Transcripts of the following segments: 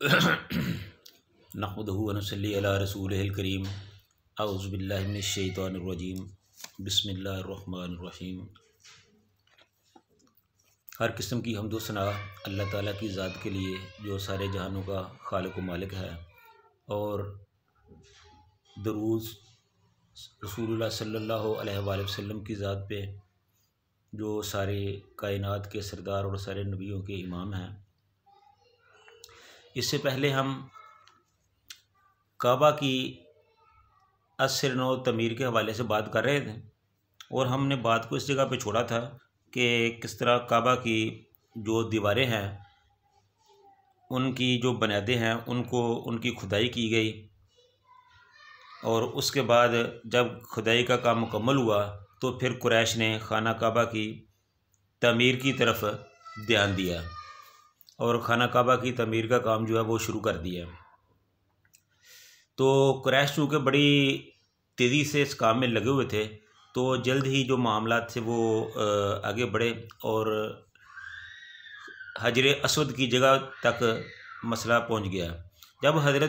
नहमदुहु व नसल्ली अला रसूलिहिल करीम। अऊज़ु बिल्लाहि मिनश शैतानिर रजीम। बिस्मिल्लाहिर रहमानिर रहीम। हर किस्म की हम्द व सना अल्लाह ताला की ज़ात के लिए जो सारे जहानों का खालिक व मालिक है, और दरूद रसूलुल्लाह सल्लल्लाहु अलैहि वसल्लम की ज़ात पे जो सारे कायनात के सरदार और सारे नबियों के इमाम हैं। इससे पहले हम काबा की असर नौ तमीर के हवाले से बात कर रहे थे, और हमने बात को इस जगह पे छोड़ा था कि किस तरह काबा की जो दीवारें हैं, उनकी जो बुनियादें हैं, उनको उनकी खुदाई की गई, और उसके बाद जब खुदाई का काम मुकम्मल हुआ तो फिर कुरैश ने खाना काबा की तमीर की तरफ ध्यान दिया और खाना काबा की तमीर का काम जो है वो शुरू कर दिया। तो कुरैश चूँकि बड़ी तेज़ी से इस काम में लगे हुए थे, तो जल्द ही जो मामला थे वो आगे बढ़े और हजर असवद की जगह तक मसला पहुंच गया। जब हजर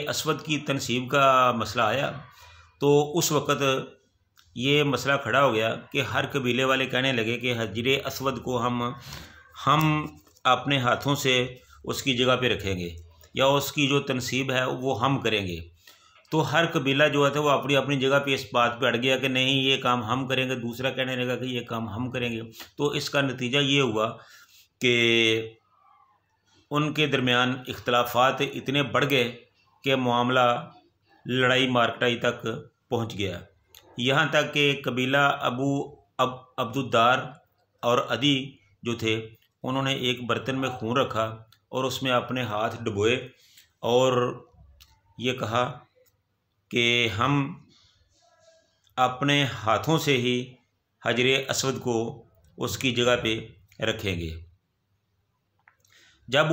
असवद की तनसीब का मसला आया तो उस वक़्त ये मसला खड़ा हो गया कि हर कबीले वाले कहने लगे कि हजर असवद को हम अपने हाथों से उसकी जगह पे रखेंगे, या उसकी जो तनसीब है वो हम करेंगे। तो हर कबीला जो है वो अपनी अपनी जगह पे इस बात पे अड़ गया कि नहीं, ये काम हम करेंगे, दूसरा कहने लगा कि ये काम हम करेंगे। तो इसका नतीजा ये हुआ कि उनके दरमियान इख्तलाफात इतने बढ़ गए कि मामला लड़ाई मारकटाई तक पहुंच गया। यहाँ तक कि कबीला अब्दुद्दार और अदी जो थे, उन्होंने एक बर्तन में खून रखा और उसमें अपने हाथ डुबोए और ये कहा कि हम अपने हाथों से ही हजर असवद को उसकी जगह पे रखेंगे। जब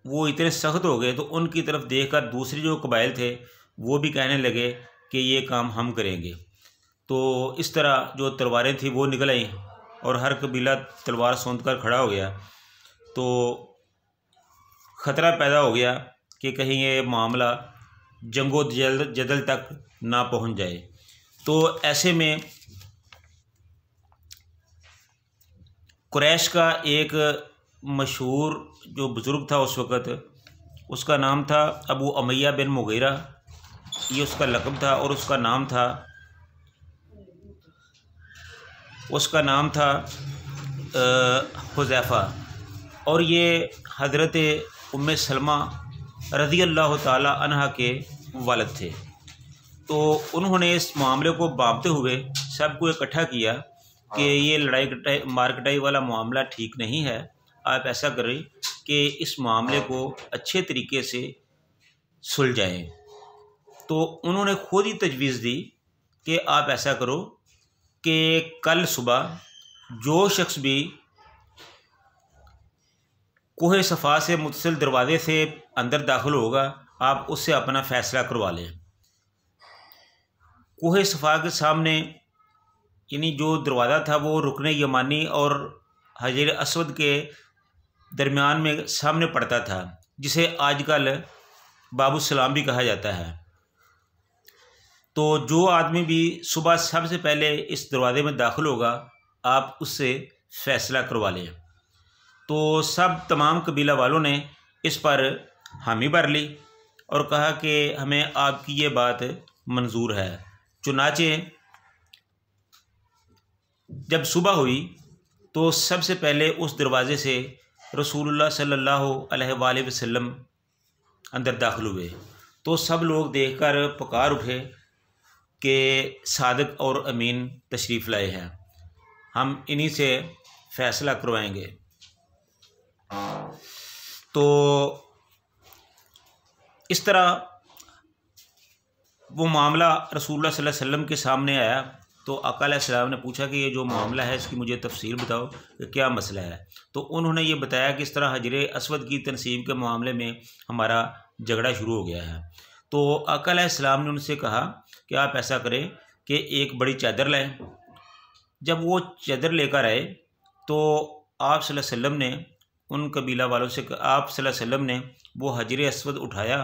वो इतने सख्त हो गए तो उनकी तरफ देखकर दूसरे जो कबाइल थे वो भी कहने लगे कि ये काम हम करेंगे। तो इस तरह जो तलवारें थी वो निकल आई और हर कबीला तलवार सूंध कर खड़ा हो गया। तो ख़तरा पैदा हो गया कि कहीं ये मामला जंगो जदल तक ना पहुंच जाए। तो ऐसे में कुरैश का एक मशहूर जो बुज़ुर्ग था उस वक़्त, उसका नाम था अबू उमैया बिन मुगीरा, ये उसका लक़ब था, और उसका नाम था हुज़ैफ़ा, और ये हज़रत उम्मे सलमा रज़ी अल्लाह ताला अन्हा के वालिद थे। तो उन्होंने इस मामले को भांपते हुए सबको इकट्ठा किया कि ये लड़ाई मारकटाई वाला मामला ठीक नहीं है। आप ऐसा करें कि इस मामले को अच्छे तरीके से सुलझाएं। तो उन्होंने खुद ही तजवीज़ दी कि आप ऐसा करो कि कल सुबह जो शख्स भी कोहे सफ़ा से मुतसिल दरवाज़े से अंदर दाखिल होगा, आप उससे अपना फ़ैसला करवा लें। कोहे सफ़ा के सामने यानी जो दरवाज़ा था वो रुकने यमानी और हजर असवद के दरमियान में सामने पड़ता था, जिसे आजकल बाबू सलाम भी कहा जाता है। तो जो आदमी भी सुबह सबसे पहले इस दरवाज़े में दाखिल होगा, आप उससे फ़ैसला करवा लें। तो तमाम कबीला वालों ने इस पर हामी भर ली और कहा कि हमें आपकी ये बात मंजूर है। चुनाचे जब सुबह हुई तो सबसे पहले उस दरवाज़े से रसूलुल्लाह सल्लल्लाहु अलैहि वसल्लम अंदर दाखिल हुए। तो सब लोग देखकर पुकार उठे कि सादिक और अमीन तशरीफ़ लाए हैं, हम इन्हीं से फ़ैसला करवाएंगे। तो इस तरह वो मामला रसूलुल्लाह सल्लल्लाहु अलैहि वसल्लम के सामने आया। तो आका अलैहिस्सलाम ने पूछा कि ये जो मामला है इसकी मुझे तफसील बताओ कि क्या मसला है। तो उन्होंने ये बताया कि इस तरह हजर असवद की तनसीब के मामले में हमारा झगड़ा शुरू हो गया है। तो आका अलैहिस्सलाम ने उनसे कहा कि आप ऐसा करें कि एक बड़ी चादर लाएं। जब वो चादर लेकर आए तो आप सल्लल्लाहु अलैहि वसल्लम ने उन कबीला वालों से आप सल्लल्लाहु अलैहि वसल्लम ने वो हजर अस्वद उठाया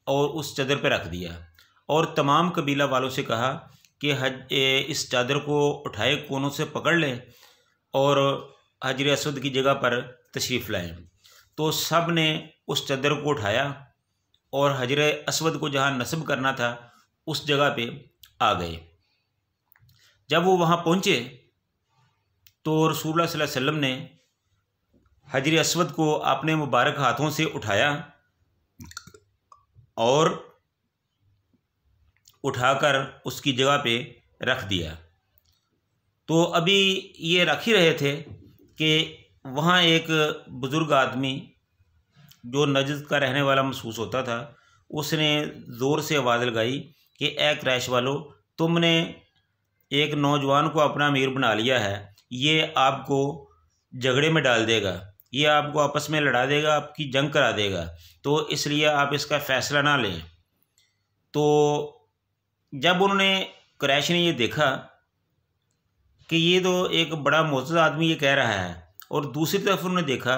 और उस चादर पर रख दिया और तमाम कबीला वालों से कहा कि इस चादर को उठाए कोनों से पकड़ लें और हजर अस्वद की जगह पर तशरीफ़ लाएं। तो सब ने उस चादर को उठाया और हजर अस्वद को जहाँ नस्ब करना था उस जगह पे आ गए। जब वो वहाँ पहुँचे तो रसूलुल्लाह सल्लल्लाहु अलैहि वसल्लम ने हजर अस्वद को अपने मुबारक हाथों से उठाया और उठाकर उसकी जगह पे रख दिया। तो अभी ये रख ही रहे थे कि वहाँ एक बुज़ुर्ग आदमी जो नजद का रहने वाला महसूस होता था, उसने ज़ोर से आवाज़ लगाई कि ए क्रैश वालों, तुमने एक नौजवान को अपना अमीर बना लिया है, ये आपको झगड़े में डाल देगा, ये आपको आपस में लड़ा देगा, आपकी जंग करा देगा, तो इसलिए आप इसका फ़ैसला ना लें। तो जब उन्होंने क्रैश ने ये देखा कि ये तो एक बड़ा मोअज़्ज़ज़ आदमी ये कह रहा है और दूसरी तरफ उन्होंने देखा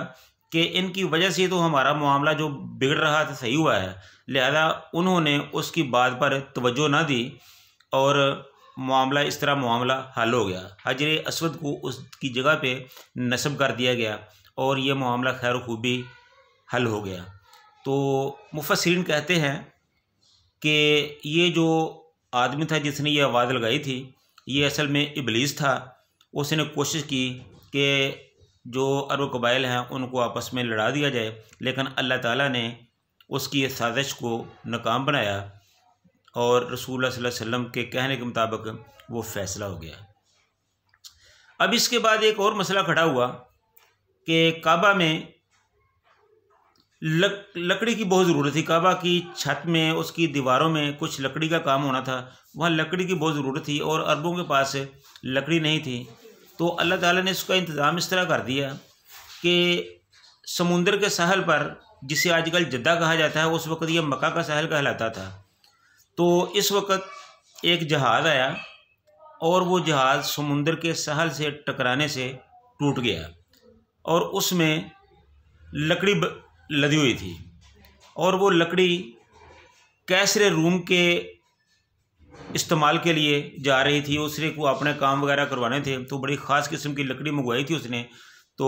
कि इनकी वजह से तो हमारा मामला जो बिगड़ रहा था सही हुआ है, लिहाजा उन्होंने उसकी बात पर तवज्जो ना दी और मामला इस तरह मामला हल हो गया। हजर अस्वद को उसकी जगह पे नस्ब कर दिया गया और ये मामला खैर खूबी हल हो गया। तो मुफस्सिरीन कहते हैं कि ये जो आदमी था जिसने ये आवाज़ लगाई थी, ये असल में इबलीस था। उसने कोशिश की कि जो अरब कबाइल हैं उनको आपस में लड़ा दिया जाए, लेकिन अल्लाह ताला ने उसकी इस साजिश को नाकाम बनाया और रसूलुल्लाह सल्लल्लाहु अलैहि वसल्लम के कहने के मुताबिक वो फ़ैसला हो गया। अब इसके बाद एक और मसला खड़ा हुआ कि काबा में लकड़ी की बहुत ज़रूरत थी। काबा की छत में, उसकी दीवारों में कुछ लकड़ी का काम होना था, वहाँ लकड़ी की बहुत ज़रूरत थी और अरबों के पास लकड़ी नहीं थी। तो अल्लाह ताला ने इसका इंतज़ाम इस तरह कर दिया कि समुंदर के साहल पर, जिसे आजकल जद्दा कहा जाता है, उस वक़्त यह मक्का का साहल कहलाता था। तो इस वक़्त एक जहाज़ आया और वो जहाज़ समुंदर के साहल से टकराने से टूट गया और उसमें लकड़ी लदी हुई थी और वो लकड़ी कैसरे रूम के इस्तेमाल के लिए जा रही थी। उसने को अपने काम वगैरह करवाने थे, तो बड़ी ख़ास किस्म की लकड़ी मंगवाई थी उसने, तो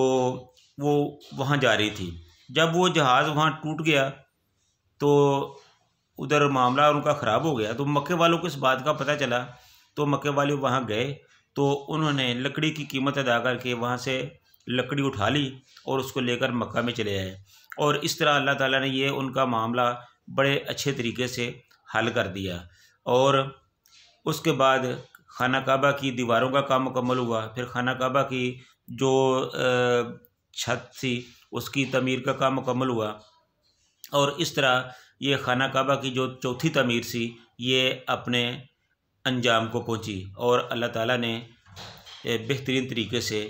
वो वहाँ जा रही थी। जब वो जहाज़ वहाँ टूट गया तो उधर मामला उनका ख़राब हो गया। तो मक्के वालों को इस बात का पता चला, तो मक्के वाले वहाँ गए तो उन्होंने लकड़ी की कीमत अदा करके वहाँ से लकड़ी उठा ली और उसको लेकर मक्का में चले आए। और इस तरह अल्लाह ताला ने ये उनका मामला बड़े अच्छे तरीके से हल कर दिया। और उसके बाद खाना काबा की दीवारों का काम मुकम्मल हुआ। फिर खाना काबा की जो छत थी उसकी तमीर का काम मुकम्मल हुआ और इस तरह ये खाना काबा की जो चौथी तमीर थी ये अपने अंजाम को पहुंची और अल्लाह ताला ने बेहतरीन तरीके से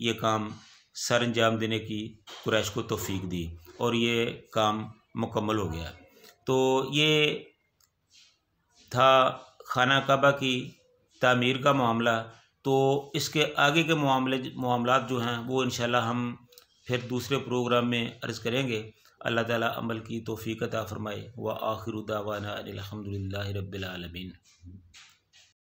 ये काम सर अंजाम देने की कुरैश को तौफीक दी और ये काम मुकम्मल हो गया। तो ये था खाना काबा की तामीर का मामला। तो इसके आगे के मामलात जो हैं वो इंशाल्लाह हम फिर दूसरे प्रोग्राम में अर्ज़ करेंगे। अल्लाह ताला अमल की तौफीक अता फ़रमाए। व आखिरु दावाना अनिल हम्दुलिल्लाहि रब्बिल आलमीन।